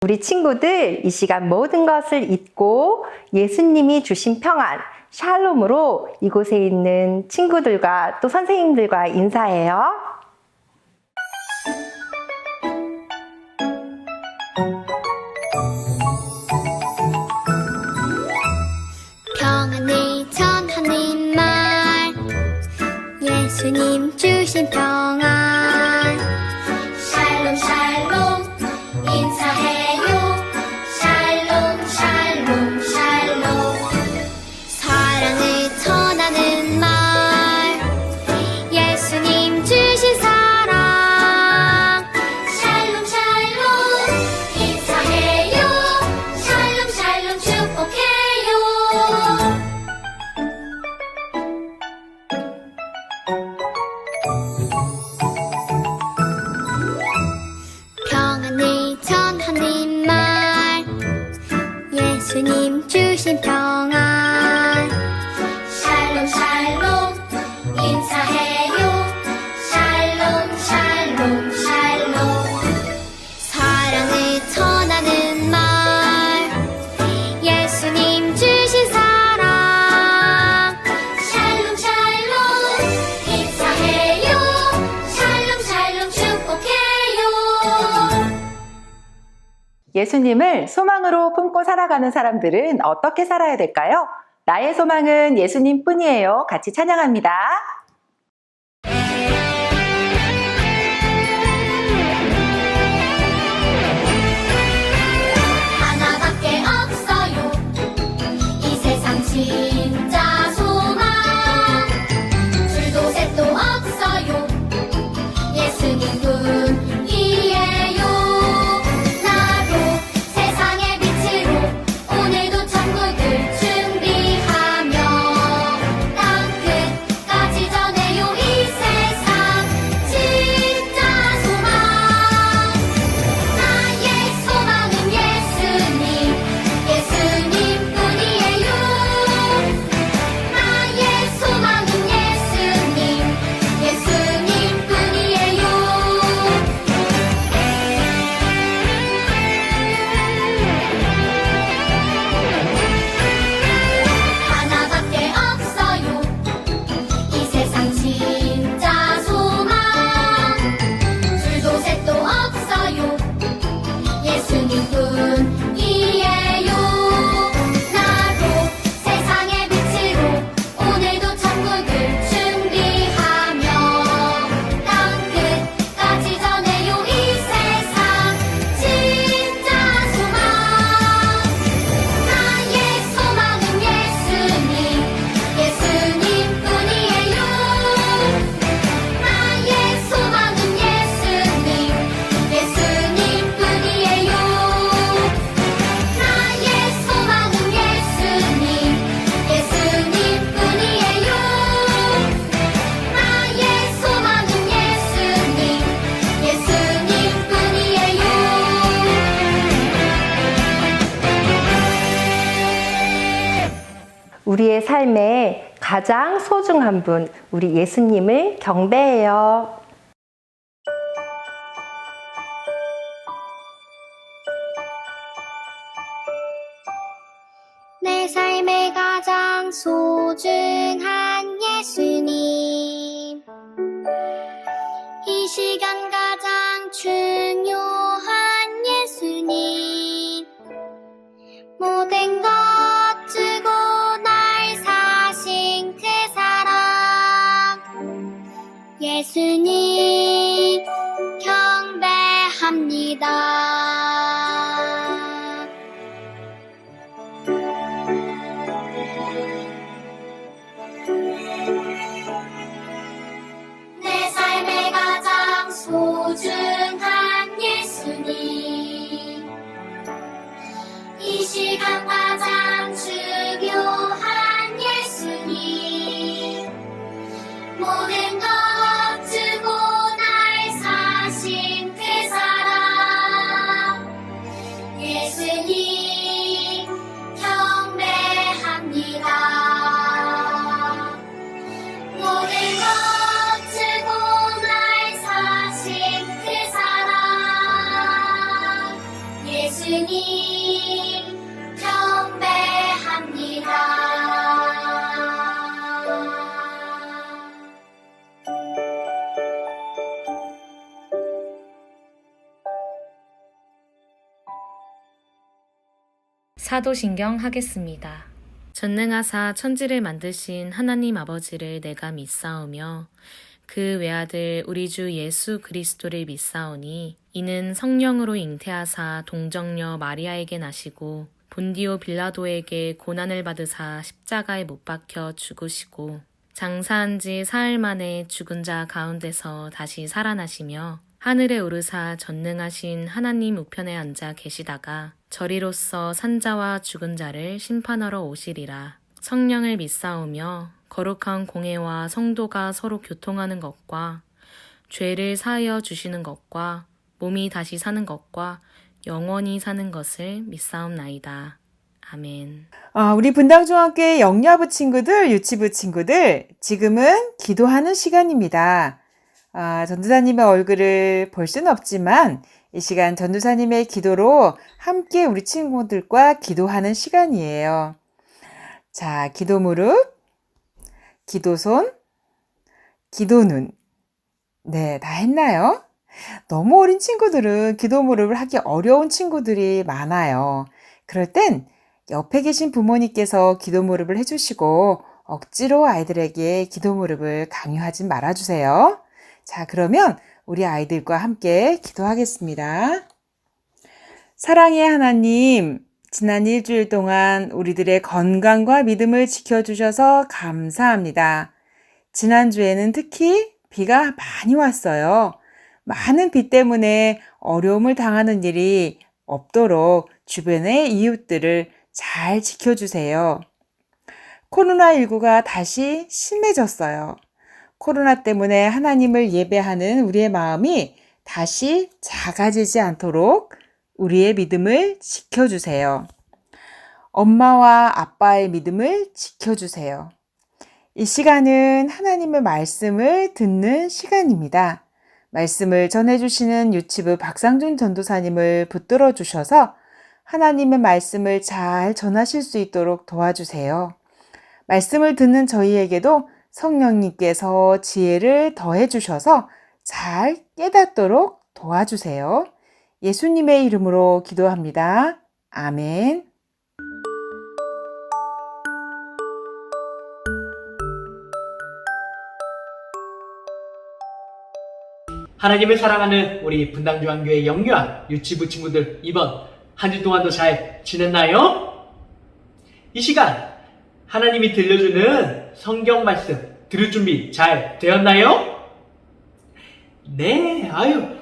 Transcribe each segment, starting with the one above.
우리 친구들, 이 시간 모든 것을 잊고 예수님이 주신 평안, 샬롬으로 이곳에 있는 친구들과 또 선생님들과 인사해요. 평안을 전하는 말, 예수님 주신 평안. 샬롬 샬롬 인사해요. 샬롬 샬롬 샬롬. 사랑을 전하는 말, 예수님 주신 사랑. 샬롬 샬롬 인사해요. 샬롬 샬롬 축복해요. 평안을 전하는 말, 예수님 주신 평안. 샬롬 샬롬 인사해요. 샬롬 샬롬 샬롬. 사랑을 전하는 말, 예수님 주신 사랑. 샬롬 샬롬 인사해요. 샬롬 샬롬 축복해요. 예수님을 소망으로 품고 살아가는 사람들은 어떻게 살아야 될까요? 나의 소망은 예수님 뿐이에요. 같이 찬양합니다. 하나밖에 없어요. 이 세상 진짜 소망. 둘도 셋도 없어요. 예수님뿐이에요. 나도 세상의 빛으로 오늘도 천국을 준비하며 땅 끝까지 전해요. 이 세상 진짜 소망. 나의 소망은 예수님, 예수님뿐이에요. 나의 소망은 예수님, 예수님뿐이에요. 하나밖에 없어요. 이 세상 진짜 소망. 둘도 셋도 없어요. 예수님뿐이에요. 나도 세상의 빛으로 오늘도 천국을 준비하며 땅 끝까지 전해요. 이 세상 진짜 소망. 나의 소망은 예수님, 예수님뿐이에요. 나의 소망은 예수님, 예수님뿐이에요. 나의 소망은 예수님, 예수님뿐이에요. 나의 소망은 예수님, 예수님뿐이에요. 우리의 삶에 가장 소중한 분, 우리 예수님을 경배해요. 내 삶에 가장 소중한 예수님, 이 시간 가장 중요한 예수님, 모든 것 주고 날 사신 그 사랑, 예수님 경배합니다. 내 삶에 가장 소중한 예수님, 이 시간 가장 중요한 예수님, 모든 것 주고 날 사신 그 사랑, 예수님 경배합니다. 모든 것 주고 날 사신 그 사랑, 예수님 예수님 경배합니다. 사도신경 하겠습니다. 전능하사 천지를 만드신 하나님 아버지를 내가 믿사오며 그 외아들 우리 주 예수 그리스도를 믿사오니 이는 성령으로 잉태하사 동정녀 마리아에게 나시고 본디오 빌라도에게 고난을 받으사 십자가에 못 박혀 죽으시고 장사한 지 사흘 만에 죽은 자 가운데서 다시 살아나시며 하늘에 오르사 전능하신 하나님 우편에 앉아 계시다가 저리로서 산자와 죽은 자를 심판하러 오시리라. 성령을 믿사오며 거룩한 공회와 성도가 서로 교통하는 것과 죄를 사하여 주시는 것과 몸이 다시 사는 것과 영원히 사는 것을 믿사옵나이다. 아멘. 우리 분당중학교의 영야부 친구들, 유치부 친구들, 지금은 기도하는 시간입니다. 전도사님의 얼굴을 볼 수는 없지만 이 시간 전도사님의 기도로 함께 우리 친구들과 기도하는 시간이에요. 자, 기도 무릎, 기도손, 기도눈. 네, 다 했나요? 너무 어린 친구들은 기도 무릎을 하기 어려운 친구들이 많아요. 그럴 땐 옆에 계신 부모님께서 기도 무릎을 해주시고 억지로 아이들에게 기도 무릎을 강요하지 말아주세요. 자, 그러면 우리 아이들과 함께 기도하겠습니다. 사랑의 하나님, 지난 일주일 동안 우리들의 건강과 믿음을 지켜주셔서 감사합니다. 지난주에는 특히 비가 많이 왔어요. 많은 비 때문에 어려움을 당하는 일이 없도록 주변의 이웃들을 잘 지켜주세요. 코로나19가 다시 심해졌어요. 코로나 때문에 하나님을 예배하는 우리의 마음이 다시 작아지지 않도록 우리의 믿음을 지켜주세요. 엄마와 아빠의 믿음을 지켜주세요. 이 시간은 하나님의 말씀을 듣는 시간입니다. 말씀을 전해주시는 유치부 박상준 전도사님을 붙들어 주셔서 하나님의 말씀을 잘 전하실 수 있도록 도와주세요. 말씀을 듣는 저희에게도 성령님께서 지혜를 더해 주셔서 잘 깨닫도록 도와주세요. 예수님의 이름으로 기도합니다. 아멘. 하나님을 사랑하는 우리 분당중앙교회 영유아 유치부 친구들, 이번 한 주 동안도 잘 지냈나요? 이 시간 하나님이 들려주는 성경 말씀 들을 준비 잘 되었나요? 네,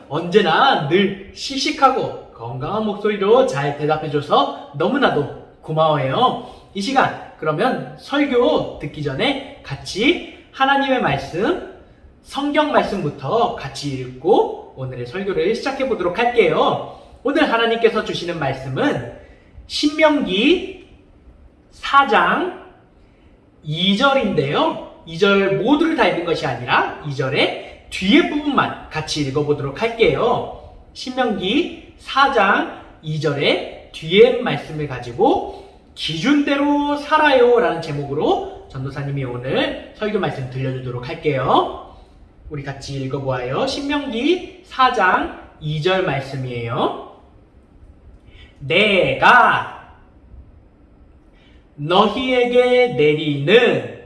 언제나 늘 씩씩하고 건강한 목소리로 잘 대답해줘서 너무나도 고마워요. 이 시간 그러면 설교 듣기 전에 같이 하나님의 말씀, 성경 말씀부터 같이 읽고 오늘의 설교를 시작해 보도록 할게요. 오늘 하나님께서 주시는 말씀은 신명기 4장 2절인데요. 2절 모두를 다 읽는 것이 아니라 2절의 뒤에 부분만 같이 읽어보도록 할게요. 신명기 4장 2절의 뒤에 말씀을 가지고 기준대로 살아요 라는 제목으로 전도사님이 오늘 설교 말씀 들려주도록 할게요. 우리 같이 읽어보아요. 신명기 4장 2절 말씀이에요. 내가 너희에게 내리는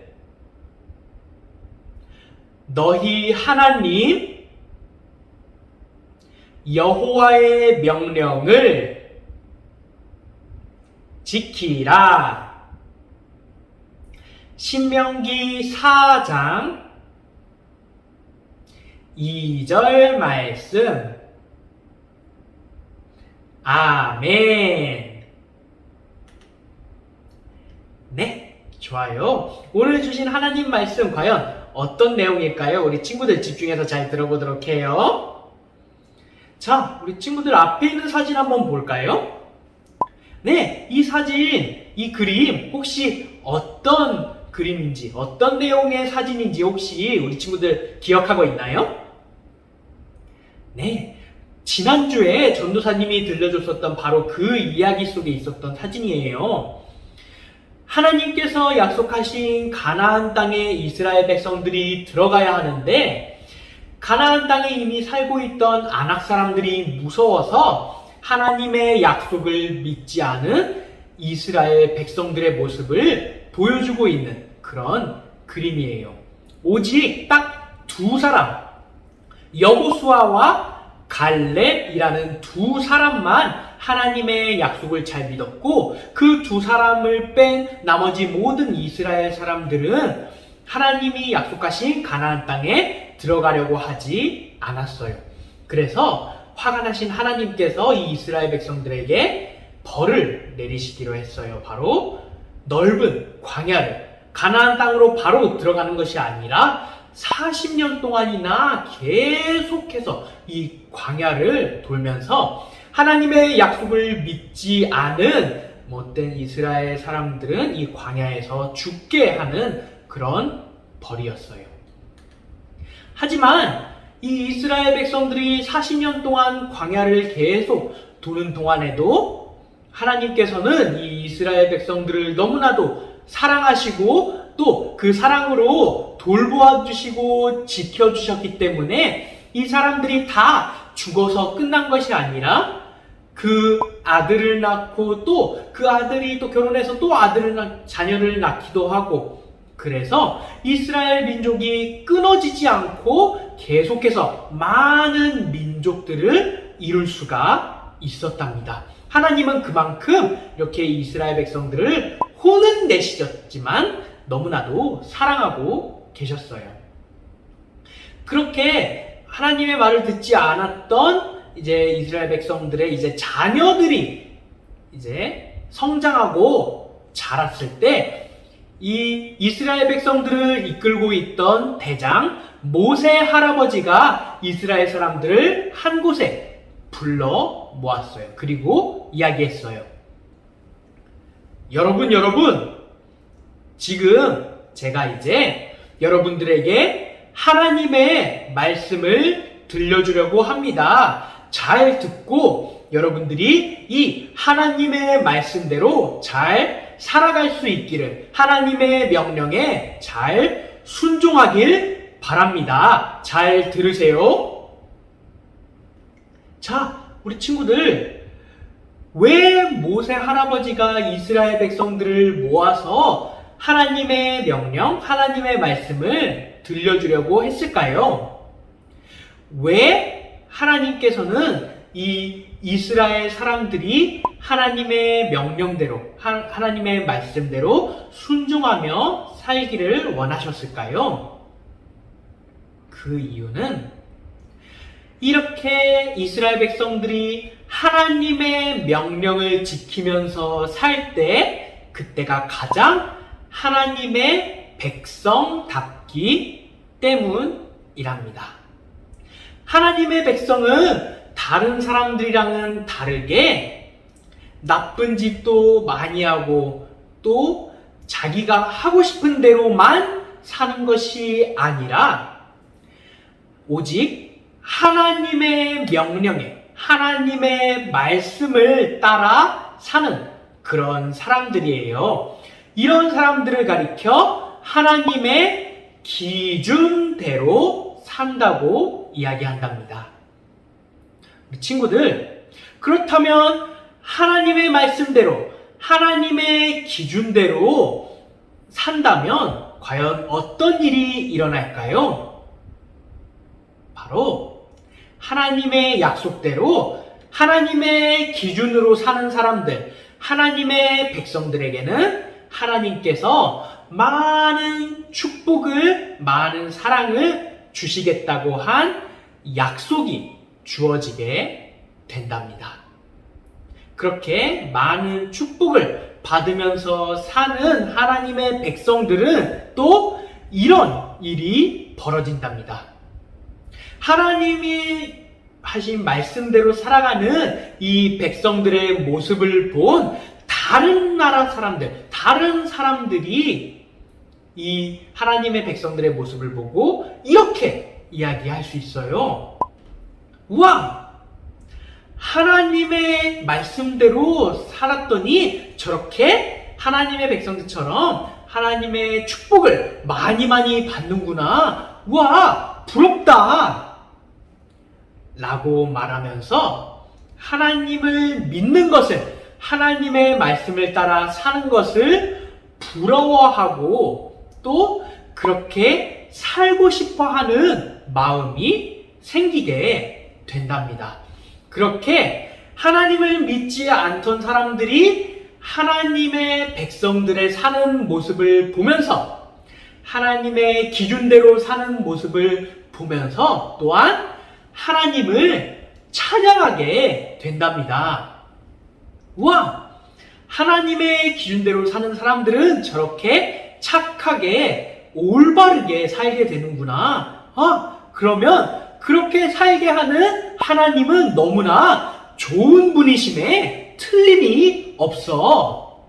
너희 하나님 여호와의 명령을 지키라. 신명기 4장 2절 말씀. 아멘. 네, 좋아요. 오늘 주신 하나님 말씀 과연 어떤 내용일까요? 우리 친구들 집중해서 잘 들어보도록 해요. 자, 우리 친구들 앞에 있는 사진 한번 볼까요? 네, 이 사진, 이 그림 혹시 어떤 그림인지, 어떤 내용의 사진인지 혹시 우리 친구들 기억하고 있나요? 네, 지난주에 전도사님이 들려줬었던 바로 그 이야기 속에 있었던 사진이에요. 하나님께서 약속하신 가나안 땅에 이스라엘 백성들이 들어가야 하는데 가나안 땅에 이미 살고 있던 아낙 사람들이 무서워서 하나님의 약속을 믿지 않은 이스라엘 백성들의 모습을 보여주고 있는 그런 그림이에요. 오직 딱 두 사람, 여호수아와 갈렙이라는 두 사람만 하나님의 약속을 잘 믿었고 그 두 사람을 뺀 나머지 모든 이스라엘 사람들은 하나님이 약속하신 가나안 땅에 들어가려고 하지 않았어요. 그래서 화가 나신 하나님께서 이 이스라엘 백성들에게 벌을 내리시기로 했어요. 바로 넓은 광야를 가나안 땅으로 바로 들어가는 것이 아니라 40년 동안이나 계속해서 이 광야를 돌면서 하나님의 약속을 믿지 않은 못된 이스라엘 사람들은 이 광야에서 죽게 하는 그런 벌이었어요. 하지만 이 이스라엘 백성들이 40년 동안 광야를 계속 도는 동안에도 하나님께서는 이 이스라엘 백성들을 너무나도 사랑하시고 또 그 사랑으로 돌보아 주시고 지켜주셨기 때문에 이 사람들이 다 죽어서 끝난 것이 아니라 그 아들을 낳고 또 그 아들이 또 결혼해서 또 자녀를 낳기도 하고 그래서 이스라엘 민족이 끊어지지 않고 계속해서 많은 민족들을 이룰 수가 있었답니다. 하나님은 그만큼 이렇게 이스라엘 백성들을 혼은 내시졌지만 너무나도 사랑하고 계셨어요. 그렇게 하나님의 말을 듣지 않았던 이제 이스라엘 백성들의 이제 자녀들이 이제 성장하고 자랐을 때 이 이스라엘 백성들을 이끌고 있던 대장 모세 할아버지가 이스라엘 사람들을 한 곳에 불러 모았어요. 그리고 이야기했어요. 여러분, 지금 제가 이제 여러분들에게 하나님의 말씀을 들려주려고 합니다. 잘 듣고 여러분들이 이 하나님의 말씀대로 잘 살아갈 수 있기를, 하나님의 명령에 잘 순종하길 바랍니다. 잘 들으세요. 자, 우리 친구들, 왜 모세 할아버지가 이스라엘 백성들을 모아서 하나님의 명령, 하나님의 말씀을 들려주려고 했을까요? 왜 하나님께서는 이 이스라엘 사람들이 하나님의 명령대로, 하나님의 말씀대로 순종하며 살기를 원하셨을까요? 그 이유는 이렇게 이스라엘 백성들이 하나님의 명령을 지키면서 살 때 그때가 가장 하나님의 백성답기 때문이랍니다. 하나님의 백성은 다른 사람들이랑은 다르게 나쁜 짓도 많이 하고 또 자기가 하고 싶은 대로만 사는 것이 아니라 오직 하나님의 명령에, 하나님의 말씀을 따라 사는 그런 사람들이에요. 이런 사람들을 가리켜 하나님의 기준대로 산다고 이야기한답니다. 우리 친구들, 그렇다면 하나님의 말씀대로, 하나님의 기준대로 산다면 과연 어떤 일이 일어날까요? 바로 하나님의 약속대로 하나님의 기준으로 사는 사람들, 하나님의 백성들에게는 하나님께서 많은 축복을, 많은 사랑을 주시겠다고 한 약속이 주어지게 된답니다. 그렇게 많은 축복을 받으면서 사는 하나님의 백성들은 또 이런 일이 벌어진답니다. 하나님이 하신 말씀대로 살아가는 이 백성들의 모습을 본 다른 나라 사람들, 다른 사람들이 이 하나님의 백성들의 모습을 보고 이렇게 이야기할 수 있어요. 우와! 하나님의 말씀대로 살았더니 저렇게 하나님의 백성들처럼 하나님의 축복을 많이 받는구나. 우와, 부럽다. 라고 말하면서 하나님을 믿는 것을, 하나님의 말씀을 따라 사는 것을 부러워하고 또 그렇게 살고 싶어 하는 마음이 생기게 된답니다. 그렇게 하나님을 믿지 않던 사람들이 하나님의 백성들의 사는 모습을 보면서, 하나님의 기준대로 사는 모습을 보면서 또한 하나님을 찬양하게 된답니다. 우와! 하나님의 기준대로 사는 사람들은 저렇게 착하게 올바르게 살게 되는구나. 그러면 그렇게 살게 하는 하나님은 너무나 좋은 분이심에 틀림이 없어.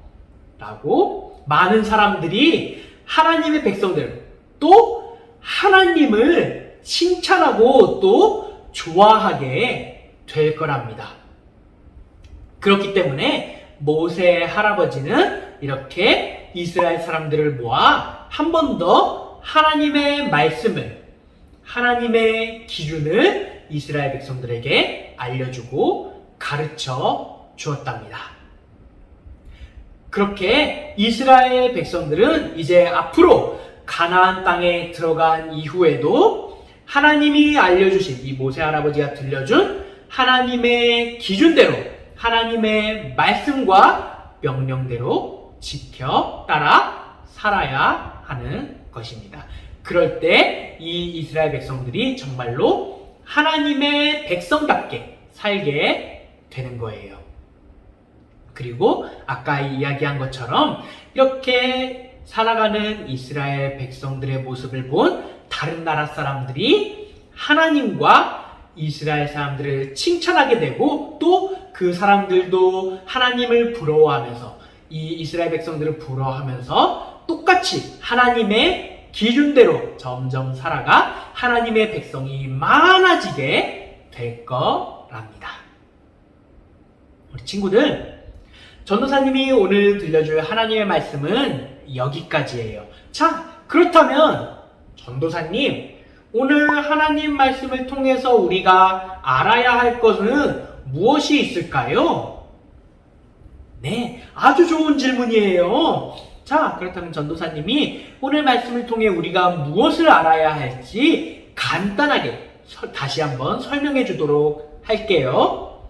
라고 많은 사람들이 하나님의 백성들, 또 하나님을 칭찬하고 또 좋아하게 될 거랍니다. 그렇기 때문에 모세 할아버지는 이렇게 이스라엘 사람들을 모아 한 번 더 하나님의 말씀을, 하나님의 기준을 이스라엘 백성들에게 알려주고 가르쳐 주었답니다. 그렇게 이스라엘 백성들은 이제 앞으로 가나안 땅에 들어간 이후에도 하나님이 알려주신, 이 모세 할아버지가 들려준 하나님의 기준대로, 하나님의 말씀과 명령대로 지켜 따라 살아야 하는 것입니다. 그럴 때 이 이스라엘 백성들이 정말로 하나님의 백성답게 살게 되는 거예요. 그리고 아까 이야기한 것처럼 이렇게 살아가는 이스라엘 백성들의 모습을 본 다른 나라 사람들이 하나님과 이스라엘 사람들을 칭찬하게 되고 또 그 사람들도 하나님을 부러워하면서, 이 이스라엘 백성들을 부러워하면서 똑같이 하나님의 기준대로 점점 살아가 하나님의 백성이 많아지게 될 거랍니다. 우리 친구들, 전도사님이 오늘 들려줄 하나님의 말씀은 여기까지예요. 자, 그렇다면 전도사님, 오늘 하나님 말씀을 통해서 우리가 알아야 할 것은 무엇이 있을까요? 네, 아주 좋은 질문이에요. 자, 그렇다면 전도사님이 오늘 말씀을 통해 우리가 무엇을 알아야 할지 간단하게 다시 한번 설명해 주도록 할게요.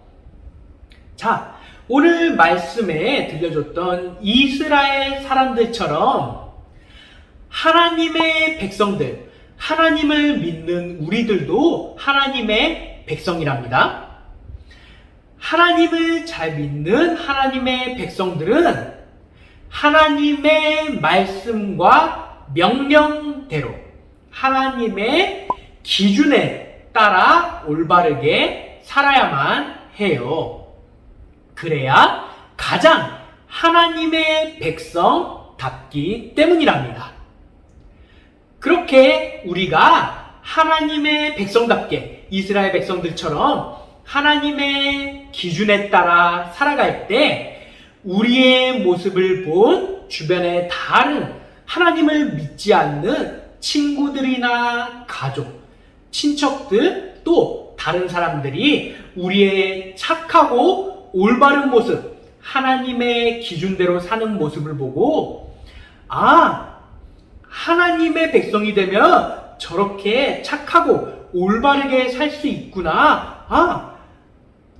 자, 오늘 말씀에 들려줬던 이스라엘 사람들처럼 하나님의 백성들, 하나님을 믿는 우리들도 하나님의 백성이랍니다. 하나님을 잘 믿는 하나님의 백성들은 하나님의 말씀과 명령대로 하나님의 기준에 따라 올바르게 살아야만 해요. 그래야 가장 하나님의 백성답기 때문이랍니다. 그렇게 우리가 하나님의 백성답게 이스라엘 백성들처럼 하나님의 기준에 따라 살아갈 때 우리의 모습을 본 주변의 다른 하나님을 믿지 않는 친구들이나 가족, 친척들, 또 다른 사람들이 우리의 착하고 올바른 모습, 하나님의 기준대로 사는 모습을 보고, 하나님의 백성이 되면 저렇게 착하고 올바르게 살 수 있구나.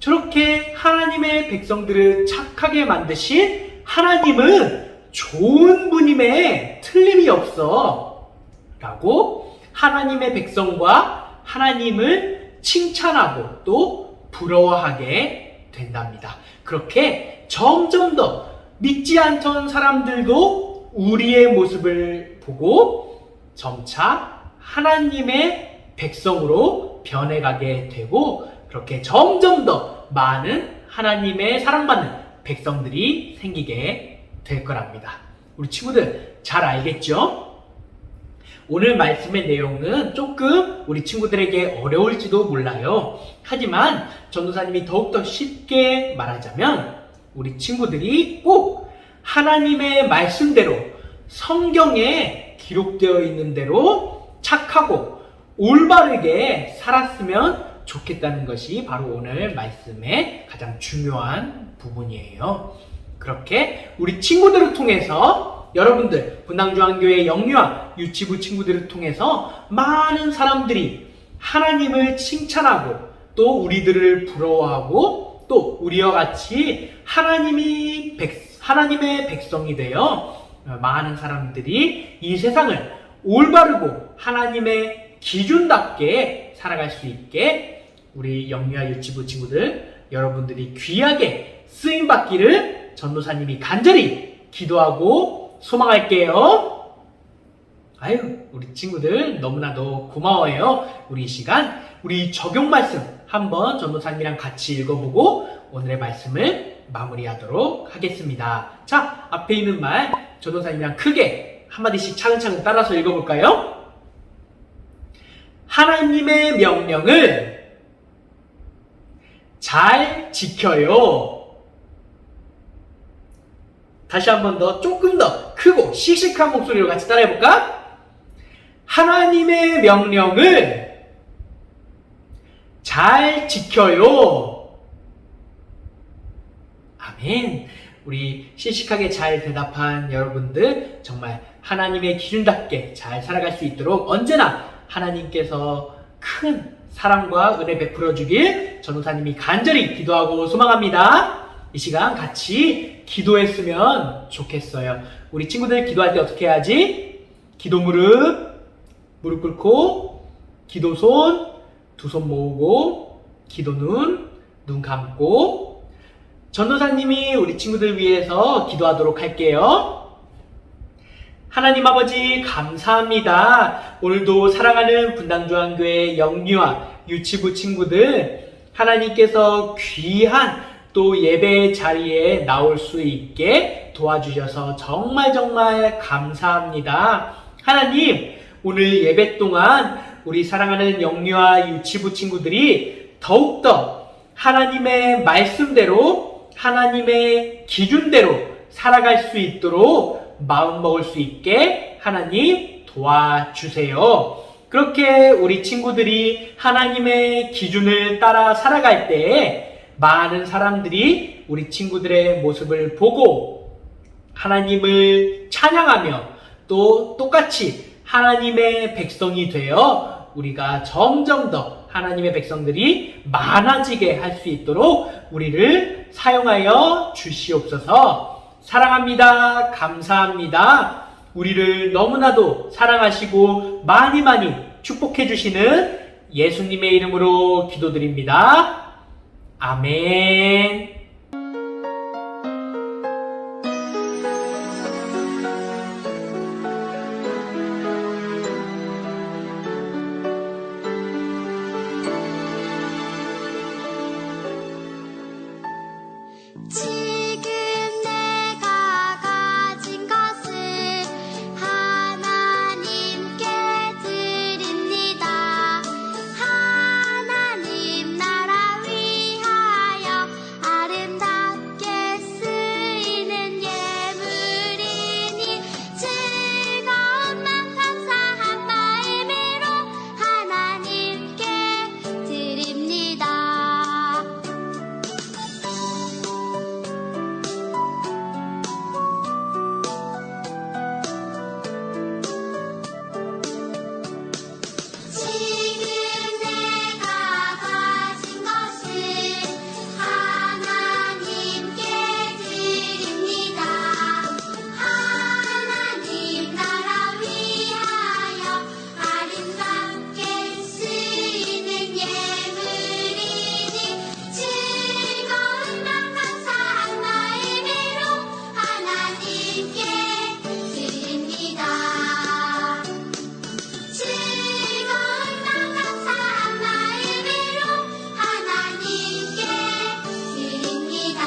저렇게 하나님의 백성들을 착하게 만드신 하나님은 좋은 분임에 틀림이 없어. 라고 하나님의 백성과 하나님을 칭찬하고 또 부러워하게 된답니다. 그렇게 점점 더 믿지 않던 사람들도 우리의 모습을 보고 점차 하나님의 백성으로 변해가게 되고, 그렇게 점점 더 많은 하나님의 사랑받는 백성들이 생기게 될 거랍니다. 우리 친구들 잘 알겠죠? 오늘 말씀의 내용은 조금 우리 친구들에게 어려울지도 몰라요. 하지만 전도사님이 더욱더 쉽게 말하자면 우리 친구들이 꼭 하나님의 말씀대로 성경에 기록되어 있는 대로 착하고 올바르게 살았으면 좋겠다는 것이 바로 오늘 말씀의 가장 중요한 부분이에요. 그렇게 우리 친구들을 통해서 여러분들 분당중앙교회 영유아 유치부 친구들을 통해서 많은 사람들이 하나님을 칭찬하고 또 우리들을 부러워하고 또 우리와 같이 하나님의 백성이 되어 많은 사람들이 이 세상을 올바르고 하나님의 기준답게 살아갈 수 있게 우리 영유아 유치부 친구들 여러분들이 귀하게 쓰임받기를 전도사님이 간절히 기도하고 소망할게요. 아유, 우리 친구들 너무나도 고마워요. 우리 이 시간 우리 적용 말씀 한번 전도사님이랑 같이 읽어보고 오늘의 말씀을 마무리하도록 하겠습니다. 자, 앞에 있는 말 전도사님이랑 크게 한마디씩 차근차근 따라서 읽어볼까요? 하나님의 명령을 잘 지켜요. 다시 한 번 더 조금 더 크고 씩씩한 목소리로 같이 따라해볼까? 하나님의 명령을 잘 지켜요. 아멘. 우리 씩씩하게 잘 대답한 여러분들 정말 하나님의 기준답게 잘 살아갈 수 있도록 언제나 하나님께서 큰 사랑과 은혜 베풀어 주길 전도사님이 간절히 기도하고 소망합니다. 이 시간 같이 기도했으면 좋겠어요. 우리 친구들 기도할 때 어떻게 해야지? 기도 무릎 꿇고, 기도 손, 두 손 모으고, 기도 눈 감고, 전도사님이 우리 친구들 위해서 기도하도록 할게요. 하나님 아버지 감사합니다. 오늘도 사랑하는 분당중앙교회 영유아 유치부 친구들 하나님께서 귀한 또 예배 자리에 나올 수 있게 도와주셔서 정말 감사합니다. 하나님, 오늘 예배 동안 우리 사랑하는 영유아 유치부 친구들이 더욱더 하나님의 말씀대로 하나님의 기준대로 살아갈 수 있도록 마음먹을 수 있게 하나님 도와주세요. 그렇게 우리 친구들이 하나님의 기준을 따라 살아갈 때에 많은 사람들이 우리 친구들의 모습을 보고 하나님을 찬양하며 또 똑같이 하나님의 백성이 되어 우리가 점점 더 하나님의 백성들이 많아지게 할 수 있도록 우리를 사용하여 주시옵소서. 사랑합니다. 감사합니다. 우리를 너무나도 사랑하시고 많이 축복해 주시는 예수님의 이름으로 기도드립니다. 아멘. 지금 내가 가진 것을 하나님께 드립니다. 하나님 나라 위하여 아름답게 쓰이는 예물이니 즐거운 맘 감사한 마음으로 하나님께 드립니다. 지금 내가 가진 것을 하나님께 드립니다. 하나님 나라 위하여 아름답게 쓰이는 예물이니 즐거운 맘 감사한 마음으로 하나님께 드립니다. 즐거운 맘 감사한 마음으로 하나님께 드립니다.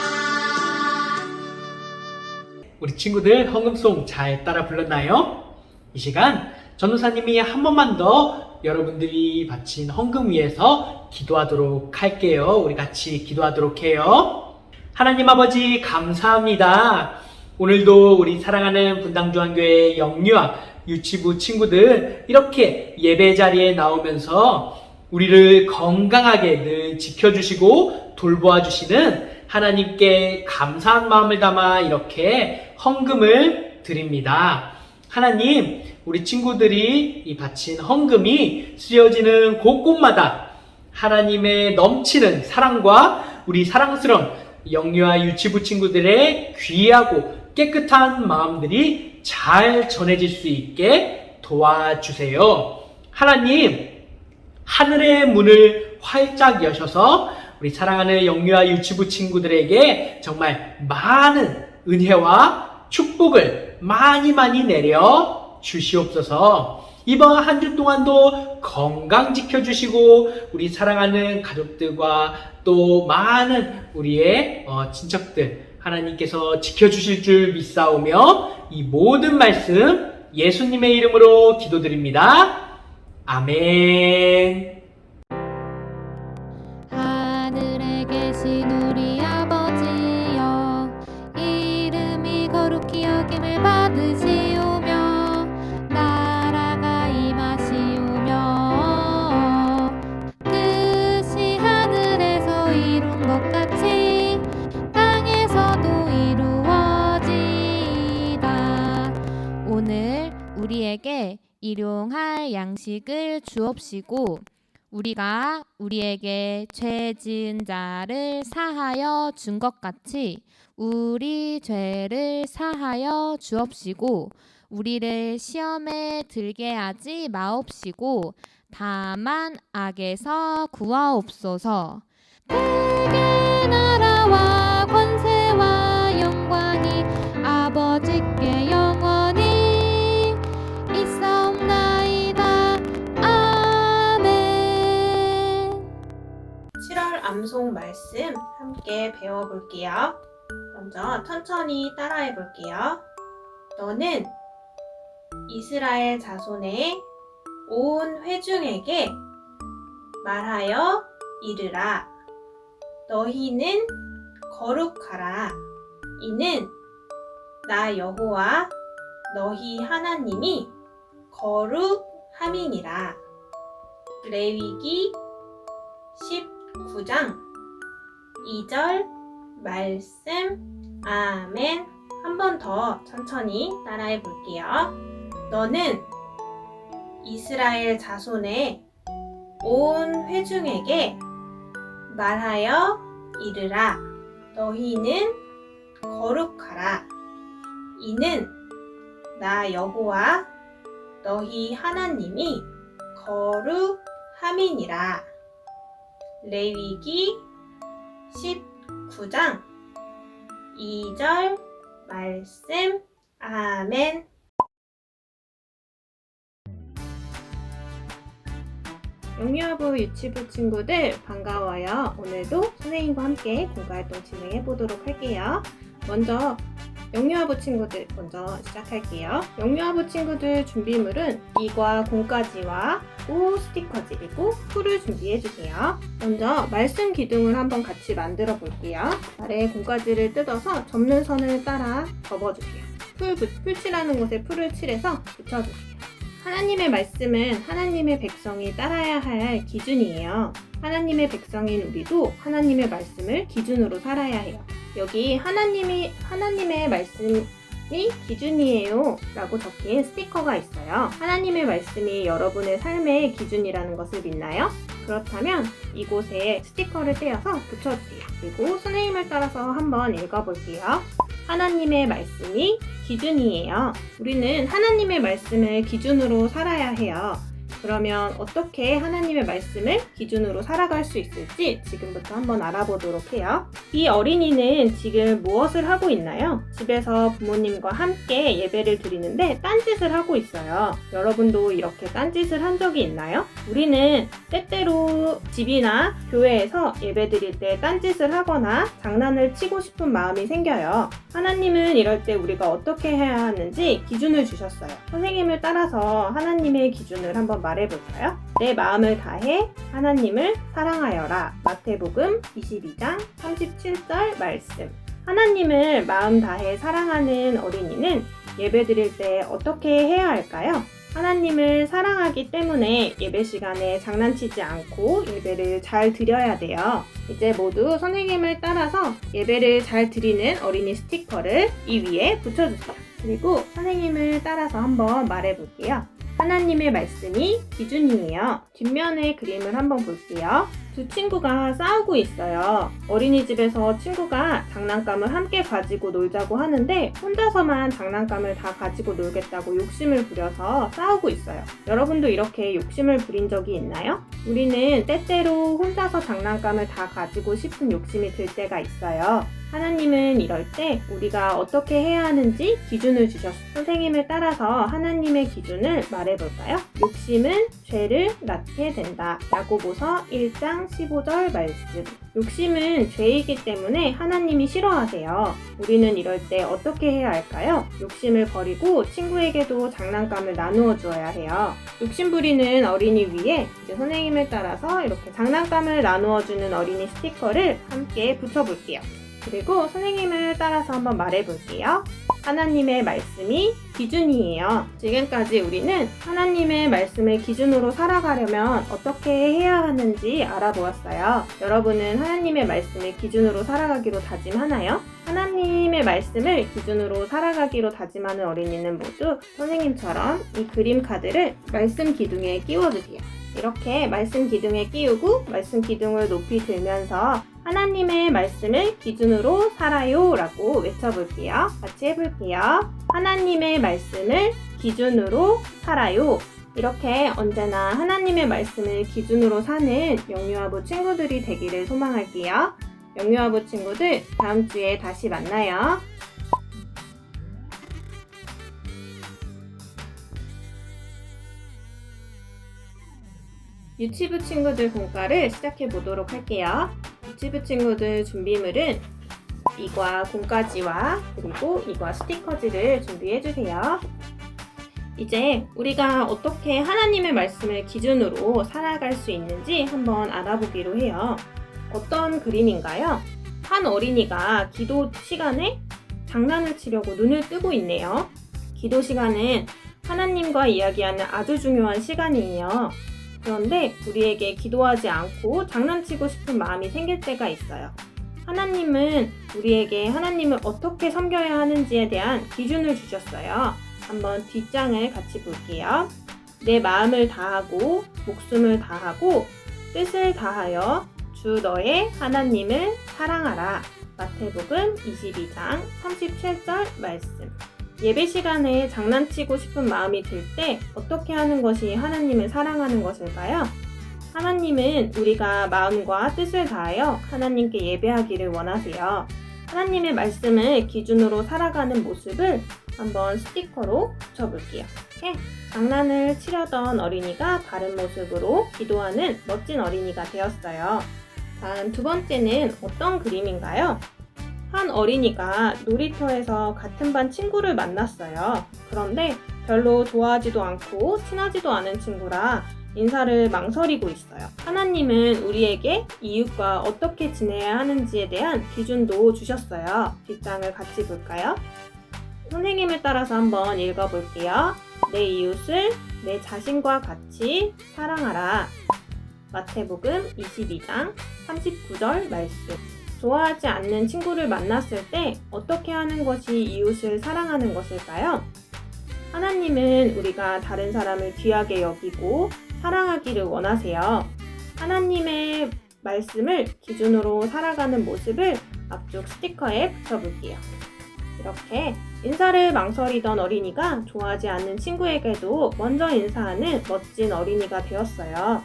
우리 친구들 헌금송 잘 따라 불렀나요? 이 시간 전도사님이 한 번만 더 여러분들이 바친 헌금 위해서 기도하도록 할게요. 우리 같이 기도하도록 해요. 하나님 아버지 감사합니다. 오늘도 우리 사랑하는 분당중앙교회 영유아 유치부 친구들 이렇게 예배 자리에 나오면서 우리를 건강하게 늘 지켜주시고 돌보아 주시는 하나님께 감사한 마음을 담아 이렇게 헌금을 드립니다. 하나님, 우리 친구들이 이 바친 헌금이 쓰여지는 곳곳마다 하나님의 넘치는 사랑과 우리 사랑스러운 영유아 유치부 친구들의 귀하고 깨끗한 마음들이 잘 전해질 수 있게 도와주세요. 하나님, 하늘의 문을 활짝 여셔서 우리 사랑하는 영유아 유치부 친구들에게 정말 많은 은혜와 축복을 많이 내려 주시옵소서. 이번 한 주 동안도 건강 지켜주시고 우리 사랑하는 가족들과 또 많은 우리의 친척들 하나님께서 지켜주실 줄 믿사오며 이 모든 말씀 예수님의 이름으로 기도드립니다. 아멘. 하늘에 계신 우리 아버지여, 이름이 거룩히 여김을 받으시오며 나라가 임하시오며 뜻이 하늘에서 이룬 것 같이 땅에서도 이루어지이다. 오늘 우리에게 일용할 양식을 주옵시고 우리가 우리에게 죄 지은 자를 사하여 준 것 같이 우리 죄를 사하여 주옵시고 우리를 시험에 들게 하지 마옵시고 다만 악에서 구하옵소서. 대개 나라와 권세와 영광이 아버지께 영원히 있사옵나이다. 아멘. 7월 암송 말씀 함께 배워볼게요. 먼저 천천히 따라해 볼게요. 너는 이스라엘 자손의 온 회중에게 말하여 이르라. 너희는 거룩하라. 이는 나 여호와 너희 하나님이 거룩함이니라. 레위기 19장 2절 말씀. 아멘. 한 번 더 천천히 따라해 볼게요. 너는 이스라엘 자손의 온 회중에게 말하여 이르라. 너희는 거룩하라. 이는 나 여호와 너희 하나님이 거룩함이니라. 레위기 19장 2절 말씀. 아멘. 영유아부 유치부 친구들 반가워요. 오늘도 선생님과 함께 공부활동 진행해 보도록 할게요. 먼저 영유아부 친구들 먼저 시작할게요. 영유아부 친구들 준비물은 2과 공까지와 스티커지 그리고 풀을 준비해 주세요. 먼저 말씀 기둥을 한번 같이 만들어 볼게요. 아래 공까지를 뜯어서 접는 선을 따라 접어주세요. 풀 칠하는 곳에 풀을 칠해서 붙여주세요. 하나님의 말씀은 하나님의 백성이 따라야 할 기준이에요. 하나님의 백성인 우리도 하나님의 말씀을 기준으로 살아야 해요. 여기 하나님의 말씀이 기준이에요 라고 적힌 스티커가 있어요. 하나님의 말씀이 여러분의 삶의 기준이라는 것을 믿나요? 그렇다면 이곳에 스티커를 떼어서 붙여주세요. 그리고 선생님을 따라서 한번 읽어볼게요. 하나님의 말씀이 기준이에요. 우리는 하나님의 말씀을 기준으로 살아야 해요. 그러면 어떻게 하나님의 말씀을 기준으로 살아갈 수 있을지 지금부터 한번 알아보도록 해요. 이 어린이는 지금 무엇을 하고 있나요? 집에서 부모님과 함께 예배를 드리는데 딴짓을 하고 있어요. 여러분도 이렇게 딴짓을 한 적이 있나요? 우리는 때때로 집이나 교회에서 예배 드릴 때 딴짓을 하거나 장난을 치고 싶은 마음이 생겨요. 하나님은 이럴 때 우리가 어떻게 해야 하는지 기준을 주셨어요. 선생님을 따라서 하나님의 기준을 한번 말해볼까요? 내 마음을 다해 하나님을 사랑하여라. 마태복음 22장 37절 말씀. 하나님을 마음 다해 사랑하는 어린이는 예배 드릴 때 어떻게 해야 할까요? 하나님을 사랑하기 때문에 예배 시간에 장난치지 않고 예배를 잘 드려야 돼요. 이제 모두 선생님을 따라서 예배를 잘 드리는 어린이 스티커를 이 위에 붙여주세요. 그리고 선생님을 따라서 한번 말해볼게요. 하나님의 말씀이 기준이에요. 뒷면의 그림을 한번 볼게요. 두 친구가 싸우고 있어요. 어린이집에서 친구가 장난감을 함께 가지고 놀자고 하는데 혼자서만 장난감을 다 가지고 놀겠다고 욕심을 부려서 싸우고 있어요. 여러분도 이렇게 욕심을 부린 적이 있나요? 우리는 때때로 혼자서 장난감을 다 가지고 싶은 욕심이 들 때가 있어요. 하나님은 이럴 때 우리가 어떻게 해야 하는지 기준을 주셨어요. 선생님을 따라서 하나님의 기준을 말해볼까요? 욕심은 죄를 낳게 된다. 야고보서 1장 15절 말씀. 욕심은 죄이기 때문에 하나님이 싫어하세요. 우리는 이럴 때 어떻게 해야 할까요? 욕심을 버리고 친구에게도 장난감을 나누어 주어야 해요. 욕심 부리는 어린이 위에 이제 선생님을 따라서 이렇게 장난감을 나누어 주는 어린이 스티커를 함께 붙여볼게요. 그리고 선생님을 따라서 한번 말해볼게요. 하나님의 말씀이 기준이에요. 지금까지 우리는 하나님의 말씀을 기준으로 살아가려면 어떻게 해야 하는지 알아보았어요. 여러분은 하나님의 말씀을 기준으로 살아가기로 다짐하나요? 하나님의 말씀을 기준으로 살아가기로 다짐하는 어린이는 모두 선생님처럼 이 그림 카드를 말씀 기둥에 끼워주세요. 이렇게 말씀 기둥에 끼우고 말씀 기둥을 높이 들면서 하나님의 말씀을 기준으로 살아요 라고 외쳐볼게요. 같이 해볼게요. 하나님의 말씀을 기준으로 살아요. 이렇게 언제나 하나님의 말씀을 기준으로 사는 영유아부 친구들이 되기를 소망할게요. 영유아부 친구들 다음 주에 다시 만나요. 유치부 친구들 공과를 시작해 보도록 할게요. 유치부 친구들 준비물은 이과 공과지와 그리고 이과 스티커지를 준비해 주세요. 이제 우리가 어떻게 하나님의 말씀을 기준으로 살아갈 수 있는지 한번 알아보기로 해요. 어떤 그림인가요? 한 어린이가 기도 시간에 장난을 치려고 눈을 뜨고 있네요. 기도 시간은 하나님과 이야기하는 아주 중요한 시간이에요. 그런데 우리에게 기도하지 않고 장난치고 싶은 마음이 생길 때가 있어요. 하나님은 우리에게 하나님을 어떻게 섬겨야 하는지에 대한 기준을 주셨어요. 한번 뒷장을 같이 볼게요. 내 마음을 다하고 목숨을 다하고 뜻을 다하여 주 너의 하나님을 사랑하라. 마태복음 22장 37절 말씀. 예배 시간에 장난치고 싶은 마음이 들 때 어떻게 하는 것이 하나님을 사랑하는 것일까요? 하나님은 우리가 마음과 뜻을 다하여 하나님께 예배하기를 원하세요. 하나님의 말씀을 기준으로 살아가는 모습을 한번 스티커로 붙여볼게요. 이렇게 장난을 치려던 어린이가 다른 모습으로 기도하는 멋진 어린이가 되었어요. 다음 두 번째는 어떤 그림인가요? 한 어린이가 놀이터에서 같은 반 친구를 만났어요. 그런데 별로 좋아하지도 않고 친하지도 않은 친구라 인사를 망설이고 있어요. 하나님은 우리에게 이웃과 어떻게 지내야 하는지에 대한 기준도 주셨어요. 뒷장을 같이 볼까요? 선생님을 따라서 한번 읽어볼게요. 내 이웃을 내 자신과 같이 사랑하라. 마태복음 22장 39절 말씀. 좋아하지 않는 친구를 만났을 때 어떻게 하는 것이 이웃을 사랑하는 것일까요? 하나님은 우리가 다른 사람을 귀하게 여기고 사랑하기를 원하세요. 하나님의 말씀을 기준으로 살아가는 모습을 앞쪽 스티커에 붙여볼게요. 이렇게 인사를 망설이던 어린이가 좋아하지 않는 친구에게도 먼저 인사하는 멋진 어린이가 되었어요.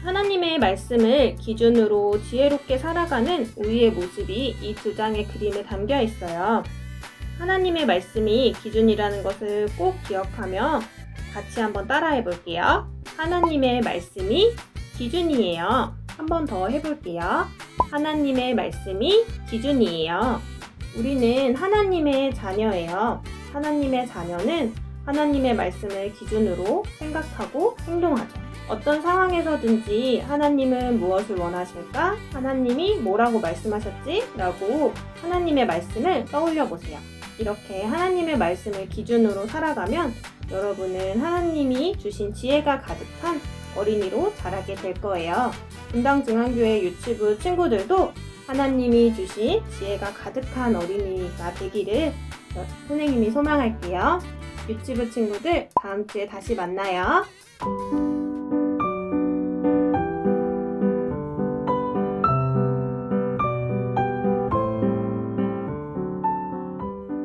하나님의 말씀을 기준으로 지혜롭게 살아가는 우리의 모습이 이 두 장의 그림에 담겨 있어요. 하나님의 말씀이 기준이라는 것을 꼭 기억하며 같이 한번 따라해 볼게요. 하나님의 말씀이 기준이에요. 한 번 더 해볼게요. 하나님의 말씀이 기준이에요. 우리는 하나님의 자녀예요. 하나님의 자녀는 하나님의 말씀을 기준으로 생각하고 행동하죠. 어떤 상황에서든지 하나님은 무엇을 원하실까? 하나님이 뭐라고 말씀하셨지? 라고 하나님의 말씀을 떠올려 보세요. 이렇게 하나님의 말씀을 기준으로 살아가면 여러분은 하나님이 주신 지혜가 가득한 어린이로 자라게 될 거예요. 분당중앙교회 유치부 친구들도 하나님이 주신 지혜가 가득한 어린이가 되기를 선생님이 소망할게요. 유치부 친구들 다음 주에 다시 만나요.